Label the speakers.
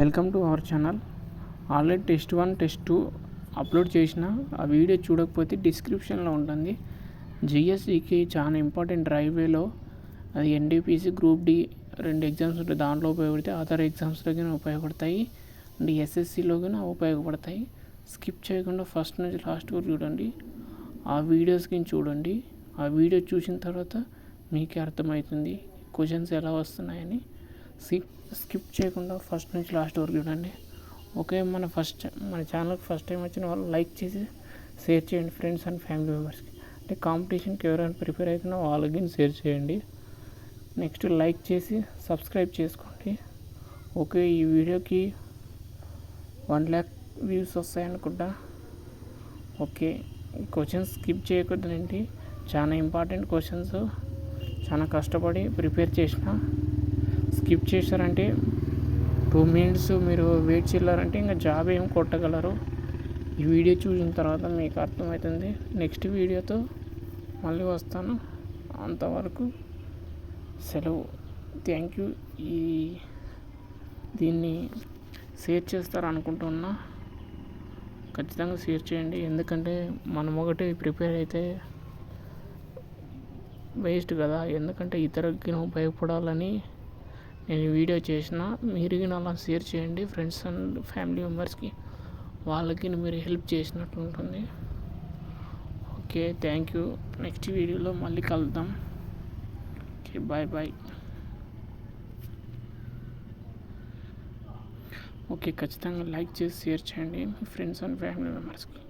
Speaker 1: Welcome to our channel. Already test 1 test 2 upload చేసిన ఆ video చూడకపోతే డిస్క్రిప్షన్లో ఉంటుంది. జిఎస్సికి చాలా ఇంపార్టెంట్ రైల్వేలో అది ఎన్టీపీసీ గ్రూప్ డి 2 ఎగ్జామ్స్ ఉంటాయి. దాంట్లో ఉపయోగపడతాయి, అదర్ ఎగ్జామ్స్లో కానీ ఉపయోగపడతాయి అండ్ ఎస్ఎస్సిలో కానీ ఉపయోగపడతాయి. స్కిప్ చేయకుండా ఫస్ట్ నుంచి లాస్ట్ వరకు చూడండి. ఆ వీడియోస్ కింద చూడండి. ఆ వీడియో చూసిన తర్వాత మీకే అర్థమవుతుంది క్వశ్చన్స్ ఎలా వస్తున్నాయని. స్కిప్ చేయకుండా ఫస్ట్ నుంచి లాస్ట్ వరకు చూడండి. ఓకే, మన ఛానల్కి ఫస్ట్ టైం వచ్చిన వాళ్ళు లైక్ చేసి షేర్ చేయండి ఫ్రెండ్స్ అండ్ ఫ్యామిలీ మెంబర్స్కి. అంటే కాంపిటీషన్కి ఎవరైనా ప్రిపేర్ అవుతున్నా వాళ్ళకి షేర్ చేయండి. నెక్స్ట్ లైక్ చేసి సబ్స్క్రైబ్ చేసుకోండి. ఓకే, ఈ వీడియోకి 1 lakh వ్యూస్ వస్తాయనుకుంటా. ఓకే, ఈ క్వశ్చన్స్ స్కిప్ చేయకూడదండి. చాలా ఇంపార్టెంట్ క్వశ్చన్స్, చాలా కష్టపడి ప్రిపేర్ చేసిన. స్కిప్ చేశారంటే 2 minutes మీరు వెయిట్ చేయాలంటే ఇంకా జాబ్ ఏం కొట్టగలరు. ఈ వీడియో చూసిన తర్వాత మీకు అర్థమవుతుంది. నెక్స్ట్ వీడియోతో మళ్ళీ వస్తాను. అంతవరకు సెలవు. Thank you. దీన్ని షేర్ చేస్తారు అనుకుంటున్నా. ఖచ్చితంగా షేర్ చేయండి. ఎందుకంటే మనం ఒకటి ప్రిపేర్ అయితే వేస్ట్ కదా. ఎందుకంటే ఇతరులకి ఉపయోగపడాలని నేను వీడియో చేసిన. మీరు అలా షేర్ చేయండి ఫ్రెండ్స్ అండ్ ఫ్యామిలీ మెంబర్స్కి. వాళ్ళకి మీరు హెల్ప్ చేసినట్టు ఉంటుంది. Okay, thank you. నెక్స్ట్ వీడియోలో మళ్ళీ కలుద్దాం. Okay, bye. ఓకే, ఖచ్చితంగా లైక్ చేసి షేర్ చేయండి మీ ఫ్రెండ్స్ అండ్ ఫ్యామిలీ మెంబర్స్కి.